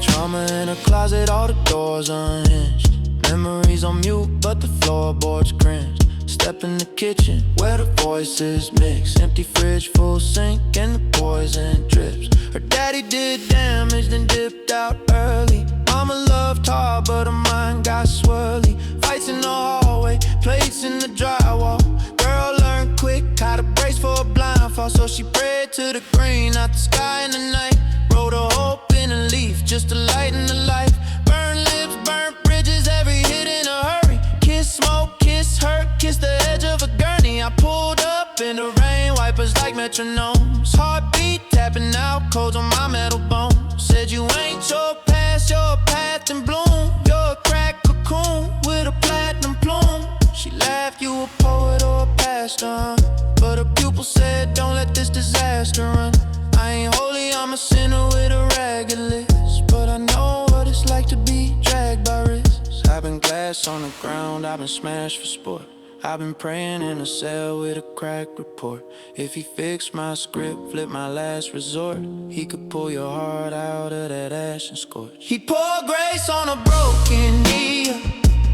Trauma in a closet, all the doors unhinged. Memories on mute, but the floorboards cringed. Step in the kitchen where the voices mix. Empty fridge, full sink, and the poison drips. Her daddy did damage, then dipped out early. Mama loved hard, but her mind got swirly. Fights in the hallway, plates in the drywall. Girl learned quick how to brace for a blindfall, so she prayed to the green, not the sky in the night. Wrote a hope in a leaf, just to lighten the life. Burn lips, burnt bridges, every hit in a hurry. Kiss smoke, kiss hurt, kiss the edge of a gurney. I pulled up in the rain, wipers like metronomes. Heartbeat tapping out, codes on my metal bone. Said you ain't your past, your path in bloom. You're a crack cocoon with a platinum plume. She laughed, you a poet or a pastor, but her pupil said don't let this disaster run. I ain't holy, I'm a sinner with a ragged list, but I know what it's like to be dragged by wrists. I've been glass on the ground, I've been smashed for sport. I've been praying in a cell with a cracked report. If he fixed my script, flip my last resort, he could pull your heart out of that ash and scorch. He poured grace on a broken knee,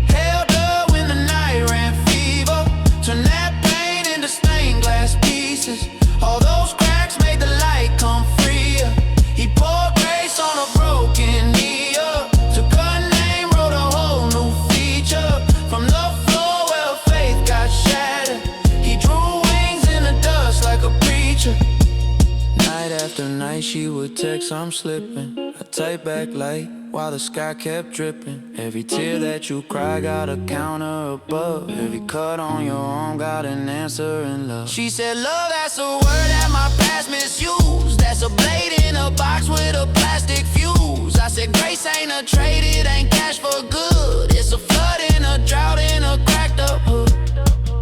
held her when the night ran fever, turned that pain into stained glass pieces. All those cracks made the light come freer. He poured grace on a broken knee, took her name, wrote a whole new feature. From the floor where faith got shattered, he drew wings in the dust like a preacher. Night after night she would text, I'm slipping. I type back light while the sky kept dripping. Every tear that you cry got a counter above. Every cut on your arm got an answer in love. She said, love, that's a word that my past misused. That's a blade in a box with a plastic fuse. I said, grace ain't a trade, it ain't cash for good. It's a flood in a drought in a cracked up hood.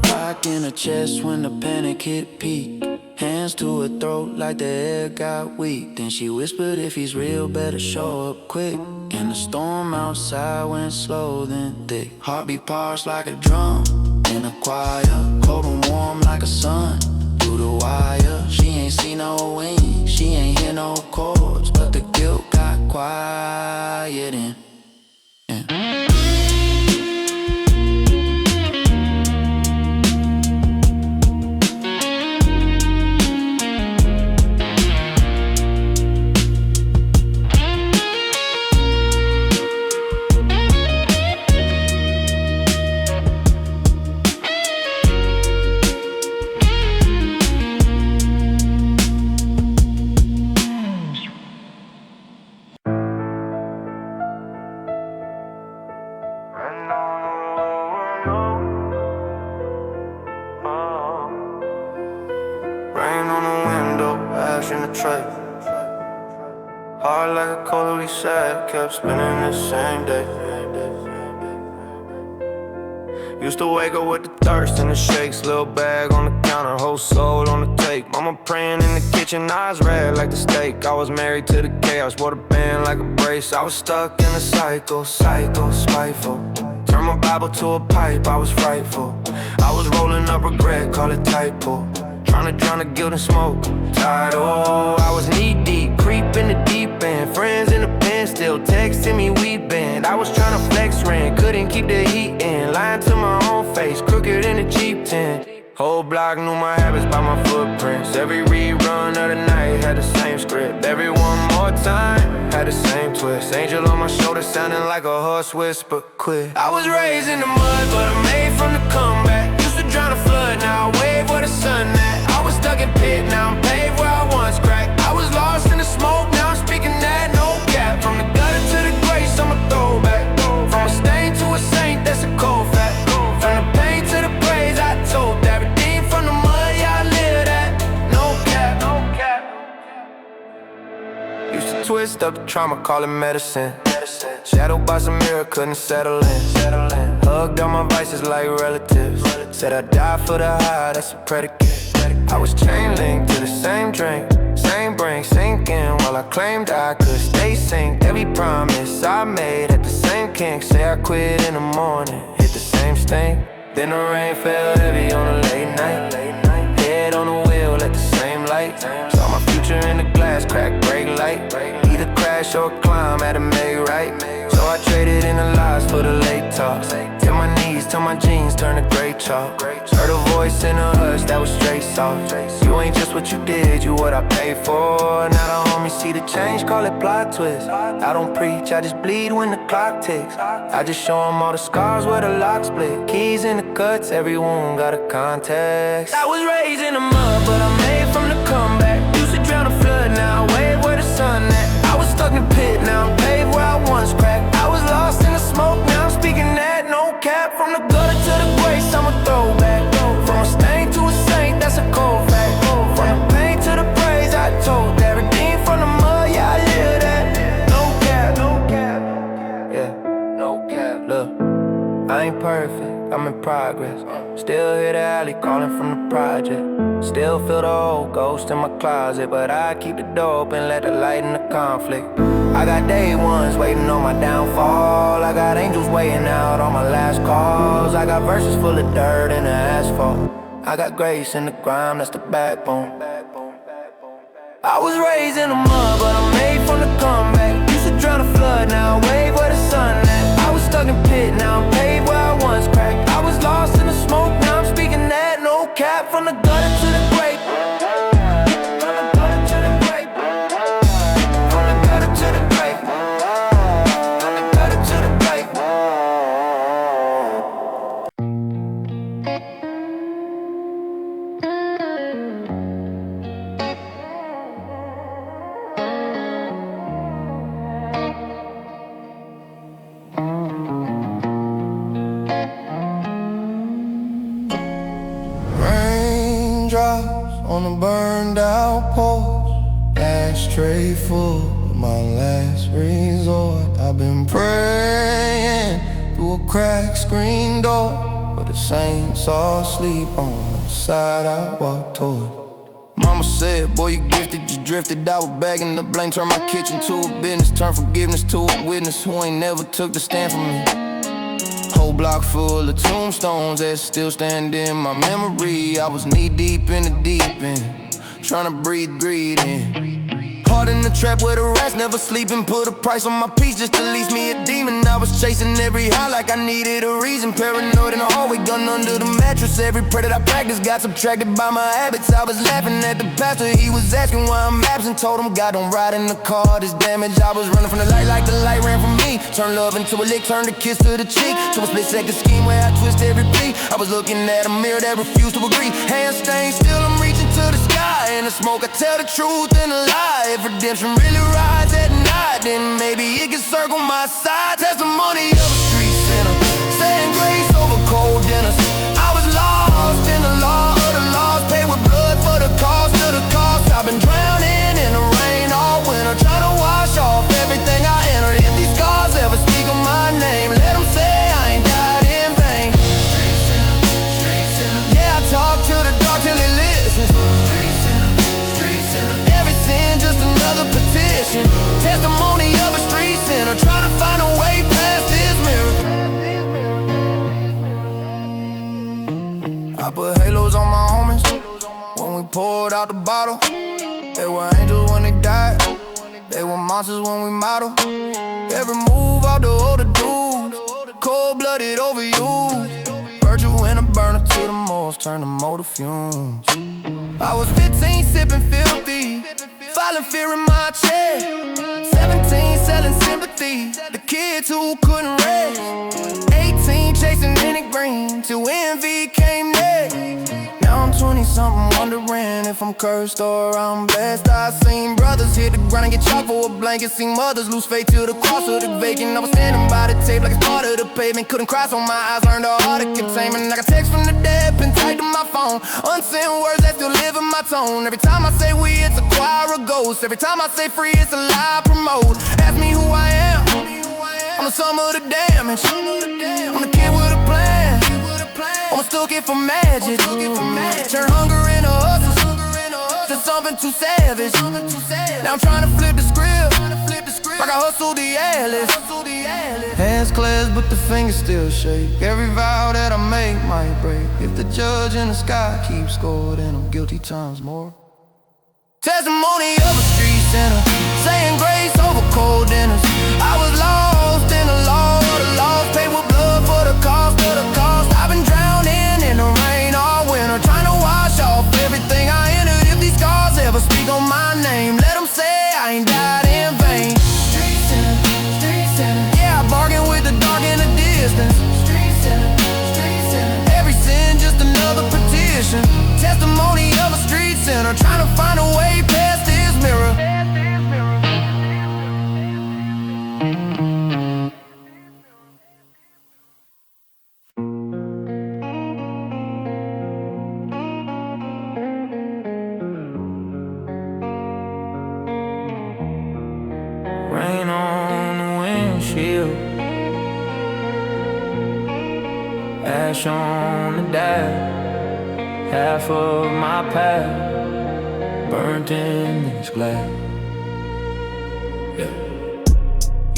Rock in her chest when the panic hit peak. Hands to her throat like the air got weak. Then she whispered, if he's real, better show up quick. And the storm outside went slow then thick. Heartbeat parsed like a drum in a choir, cold and warm like a sun through the wire. She ain't see no wings, she ain't hear no chords, but the guilt got quiet and Rain on the window, ash in the tray. Hard like a cold reset, kept spinning the same day. Used to wake up with the thirst and the shakes, little bag on the counter, whole soul on the take. Mama praying in the kitchen, eyes red like the steak. I was married to the chaos, wore the band like a brace. I was stuck in a cycle, spiteful. Turned my Bible to a pipe, I was frightful. I was rolling up regret, call it typo. Tryna drown the guilt and smoke, tired, oh. I was knee deep, creep in the deep end. Friends in the pen, still texting me weeping. I was tryna flex rent, couldn't keep the heat in. Lying to my own face, crooked in a Jeep tent. Whole block knew my habits by my footprints. Every rerun of the night had the same script. Every one more time had the same twist. Angel on my shoulder sounding like a horse whisper, quit. I was raised in the mud, but I'm made from the comeback. Used to drown a flood, now I wave where the sun at. I was stuck in pit, now I'm paved where I once cracked. I was lost in the smoke, now I'm speaking that no gap. From the gutter to the grace, I'm a throwback. From a stain to a saint, that's a cold fact. From the pain to the praise, I told that. Redeemed from the mud, yeah, I live that. No cap, no cap. Used to twist up the trauma, call it medicine. Shadowed by some mirror, couldn't settle in. Hugged all my vices like relatives. Said I died for the high, that's a predicate. I was chain linked to the same drink, same brain sinking, while I claimed I could stay synced. Every promise I made at the same kink. Say I quit in the morning, hit the same sting. Then the rain fell heavy on a late night. Head on the wheel at the same light. Saw my future in the glass, crack brake light. Either crash or climb, had to make right. So I traded in the lies for the late talks. Hit my knees till my jeans turn to gray chalk. Heard a voice in a hush that was straight soft. You ain't just what you did, you what I paid for. Now the homies see the change, call it plot twist. I don't preach, I just bleed when the clock ticks. I just show them all the scars where the lock split. Keys in the cuts, every wound got a context. I was raised in the mud, but I'm made from the comeback. Used to drown a flood, now I wave where the sun at. I was stuck in pit, now I'm paved where I once cracked. I was lost in the smoke, now I'm speaking that, no cap. From the gutter to the grace, I'm a throwback. From a stain to a saint, that's a cold fact. From the pain to the praise, I told that. Redeemed from the mud, yeah, I live that. No cap, no cap, yeah, no cap. Look, I ain't perfect, I'm in progress. Still hear the alley calling from the project. Still feel the old ghost in my closet, but I keep the door open, let the light in the conflict. I got day ones waiting on my downfall. I got angels waiting out on my last calls. I got verses full of dirt and the asphalt. I got grace in the grime, that's the backbone. I was raised in the mud, but I'm made from the comeback. Used to drown a flood, now I wave where the sun at. I was stuck in pit, now I'm paid where I once cracked. I was lost in the smoke, now I'm speaking that, no cap. From the gutter to the grave. From the gutter to the grave. From the gutter to the grave. From the gutter to the grave. Raindrops on a burned out porch, ashtray full of my last resort. I've been praying through a cracked screen door, but the saints all asleep on the side I walk toward. Mama said, boy, you gifted, you drifted. I was begging the blame, turn my kitchen to a business, turn forgiveness to a witness who ain't never took the stand for me. Whole block full of tombstones that still stand in my memory. I was knee deep in the deep end, trying to breathe greed in. Caught in the trap where the rats never sleeping. Put a price on my peace just to leave me a demon. I was chasing every high like I needed a reason. Paranoid in the hallway, gun under the mattress. Every prayer that I practiced got subtracted by my habits. I was laughing at the pastor, he was asking why I'm absent. Told him God don't ride in the car, this damage. I was running from the light like the light ran from me. Turned love into a lick, turned a kiss to the cheek. To a split second scheme where I twist every plea. I was looking at a mirror that refused to agree. Hands stained, still I'm reaching to the sky. In the smoke I tell the truth and a lie. If redemption really rides at night, then maybe it can circle my side. Testimony of a street sinner, saying grace over cold dinners. I was lost in the law of the lost, paid with blood for the cost of the cost. I've been drowning in the rain all winter, trying to wash off everything I entered. If these scars ever speak of my name, let them say I ain't died in vain. Yeah, I talk to the dark till it listens. Every sin just another petition. Testimony of a street sinner, trying to find a way past this mirror. I put halos on my homies when we poured out the bottle. They were angels when they died, they were monsters when we model. Every move out the older dudes, cold-blooded overused. Virtue in a burner to the most, turn to motor fumes. I was 15 sipping filthy, filing fear in my chest. 17 selling sympathy, the kids who couldn't rest. 18 chasing any green, till envy came next. Now I'm 20-something, wondering if I'm cursed or I'm blessed. I seen brothers hit the ground and get chopped for a blanket. Seen mothers lose faith to the cross of the vacant. I was standing by the tape like it's part of the pavement. Couldn't cry so my eyes learned the art of containment. I got text from the dead, pinned tight to my phone. Unsent words that still live in my tone. Every time I say we, it's a choir of ghosts. Every time I say free, it's a lie promote. Ask me who I am, I'm the sum of the damage. I'm the kid with a plan, I'm a still kid for magic. Turn hunger into hustle, to something too savage. Now I'm trying to flip the script, like I hustle the atlas. Hands clasped but the fingers still shake. Every vow that I make might break. If the judge in the sky keeps score, then I'm guilty times more. Testimony of a street sinner, saying grace over cold dinners. I was lost in the law of the lost, paid with blood for the cost of the cost. I've been drowning in the rain all winter, trying to wash off everything I entered. If these scars ever speak on my name, let them say I ain't died in vain. Street sinner, yeah, I bargain with the dark in the distance. Street sinner, every sin just another petition. Testimony of a street sinner, trying to find a way past this mirror. Rain on the windshield, ash on the dash. Half of my path burnt in this glass. Yeah.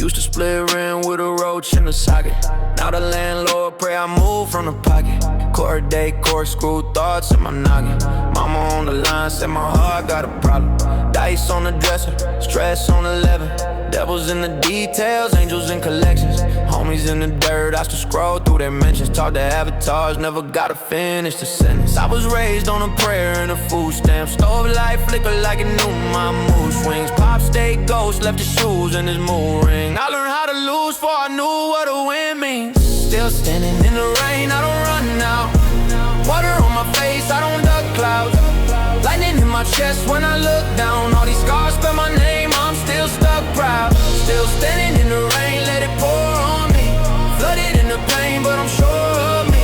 Used to split rent with a roach in the socket. Now the landlord pray I move from the pocket. Court day, corkscrew thoughts in my noggin. Mama on the line said my heart got a problem. Dice on the dresser, stress on the lever. Devils in the details, angels in collections. Homies in the dirt, I still scroll through their mentions. Talk to avatars, never gotta finish the sentence. I was raised on a prayer and a food stamp. Stove light flicker like it knew my mood swings. Pop stayed ghost, left his shoes in his mood ring. I learned how to lose before I knew what a win means. Still standing in the rain, I don't run now. Water on my face, I don't duck clouds. Lightning in my chest when I look down. All these scars spell my name, I'm still stuck proud. Still standing in the rain, let it pour on me. Flooded in the pain, but I'm sure of me.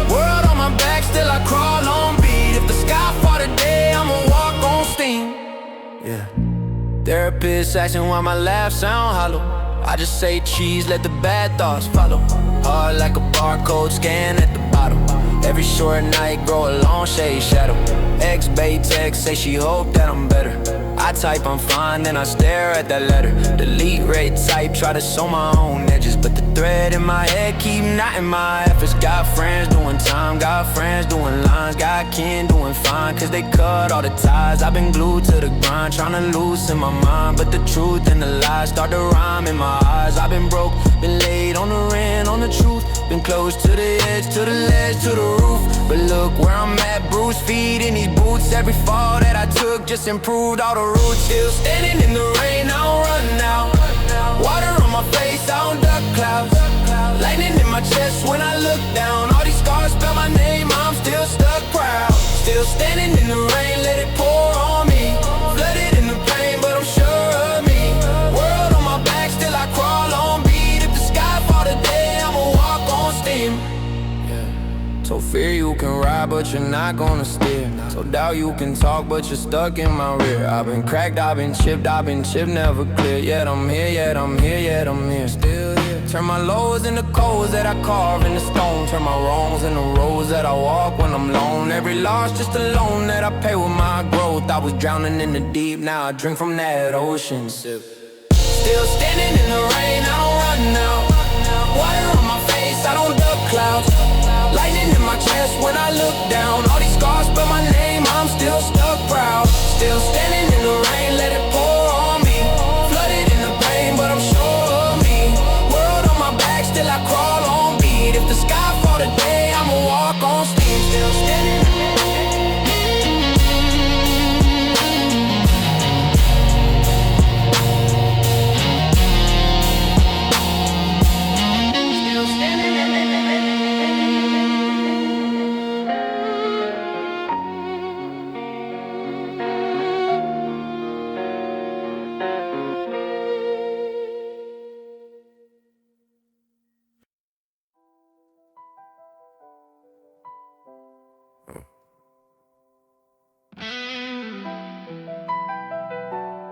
World on my back, still I crawl on beat. If the sky fall today, I'ma walk on steam. Yeah. Therapist asking why my laugh sound hollow. I just say cheese, let the bad thoughts follow. Hard like a barcode scan at the bottom. Every short night grow a long shade shadow. Ex-bae text say she hope that I'm better. I type I'm fine, then I stare at that letter. Delete, rate, type, try to sew my own edges. But the thread in my head keep knotting my efforts. Got friends doing time, got friends doing lines. Got kin doing fine, cause they cut all the ties. I've been glued to the grind, trying to loosen my mind. But the truth and the lies start to rhyme in my eyes. I've been broke, been laid on the rent, on the truth. Been close to the edge, to the ledge, to the roof. But look where I'm at, bruised feet in these boots. Every fall that I took just improved all the roots. Still standing in the rain, I don't run now. Water on my face, I don't duck clouds. Lightning in my chest when I look down. All these scars spell my name, I'm still stuck proud. Still standing in the rain, let it pour on me. Flooded in the pain, but I'm sure of me. World on my back, still I crawl on beat. If the sky fall today, I'ma walk on steam. So fear you can ride, but you're not gonna steer. So doubt you can talk, but you're stuck in my rear. I've been cracked, I've been chipped, never clear. Yet I'm here, yet I'm here, yet I'm here. Still here. Turn my lows into codes that I carve in the stone. Turn my wrongs into roads that I walk when I'm lone. Every loss just a loan that I pay with my growth. I was drowning in the deep, now I drink from that ocean. Still standing in the rain, I don't run now. Water on my face, I don't duck clouds. Lightning in my chest when I look down. All these scars spell my name, I'm still stuck proud. Still standing in the rain, let it pour on me. Flooded in the pain, but I'm sure of me. World on my back, still I crawl on beat. If the sky fall today, I'ma walk on steam. Still standing.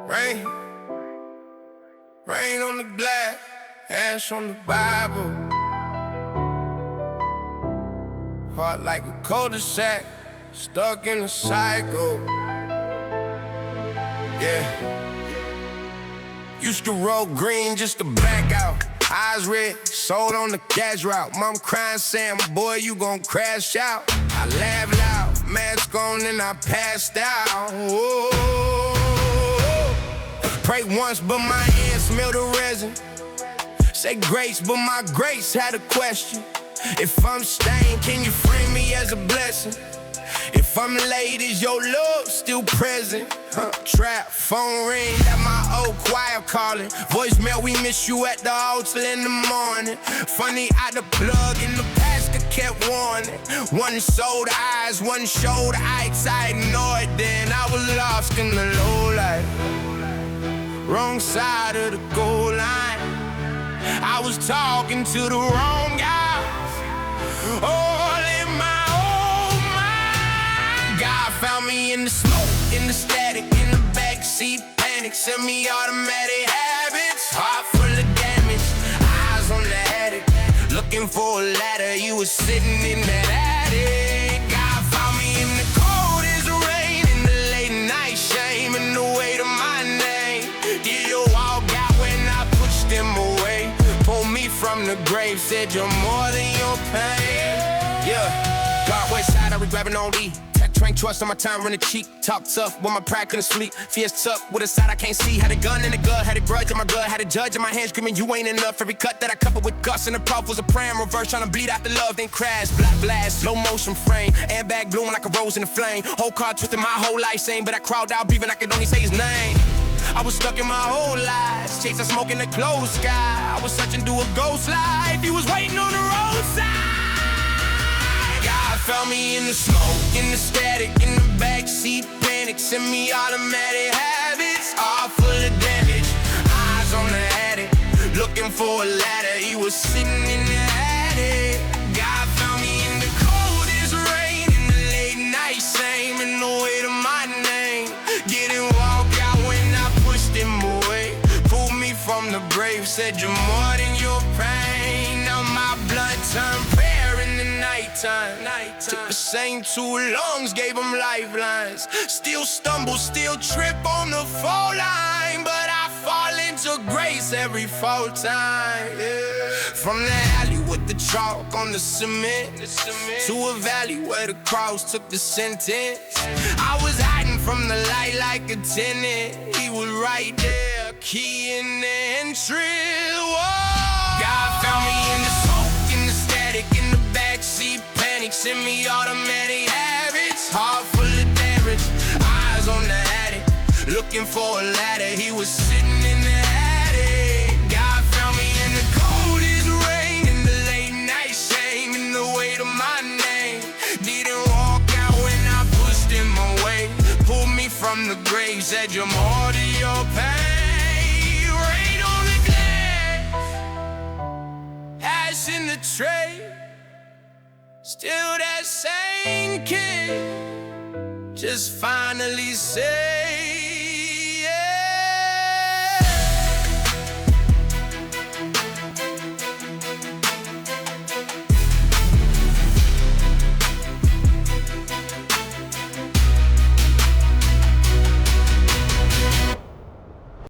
Rain, rain on the black, ash on the Bible. Heart like a cul-de-sac, stuck in a cycle. Yeah. Used to roll green just to back out. Eyes red, sold on the cash route. Mom crying saying, boy, you gon' crash out. I laughed loud, mask on and I passed out. Whoa. Pray once, but my hands smell the resin. Say grace, but my grace had a question. If I'm stained, can you frame me as a blessing? If I'm late, is your love still present? Trap, phone ring, that my old choir calling. Voicemail, we miss you at the altar in the morning. Funny how the plug in the pastor kept warning. One sold eyes, one showed heights, I ignored. Then I was lost in the low light. Wrong side of the goal line. I was talking to the wrong guy. All in my own mind. God found me in the smoke, in the static, in the backseat panic. Sent me automatic habits. Heart full of damage, eyes on the attic. Looking for a ladder, you was sitting in that attic. God found me in the cold as rain, in the late night shame, and the weight of my name. Did you walk out when I pushed him away? grave said you're more than your pain. Yeah, God west side, I be grabbing on E. Tech train trust on my time, running cheek. Talk tough when my pride couldn't sleep. Fierce up with a side I can't see. Had a gun in the gut, had a grudge in my gut. Had a judge in my hand screaming, you ain't enough. Every cut that I covered with guts and the prof was a prayer in reverse, trying to bleed out the love, then crash. Black blast, slow motion frame. Airbag blooming like a rose in the flame. Whole car twisted my whole life same, but I crawled out breathing, I could only say his name. I was stuck in my whole life, chasing smoke in the closed sky. I was searching through a ghost life, he was waiting on the roadside. God found me in the smoke, in the static, in the backseat panic. Semi-automatic habits, all full of damage. Eyes on the addict, looking for a ladder. He was sitting in the attic. God found me in the coldest rain, in the late night shame, in the weight of my name. Didn't walk out when I pushed him away. Pulled me from the grave, said you're more than your pain. Now my blood turned prayer in the nighttime. Took the same two lungs, gave them lifelines. Still stumble, still trip on the fall line, but I fall into grace every fall time. Yeah. From the alley with the chalk on the cement, to a valley where the cross took the sentence. I was hiding from the light like a tenant. He was right there, key in the entrance. Whoa. God found me in the smoke, in the static, in the backseat panic. Semi-automatic habits, heart full of damage. Eyes on the attic, looking for a ladder. He was sitting in the attic. God found me in the coldest rain, in the late night shame, in the weight of my name. Didn't walk out when I pushed him away. Pulled me from the grave, said you're more than your pain. Rain on the glass, ash in the tray. Still that same kid, just finally say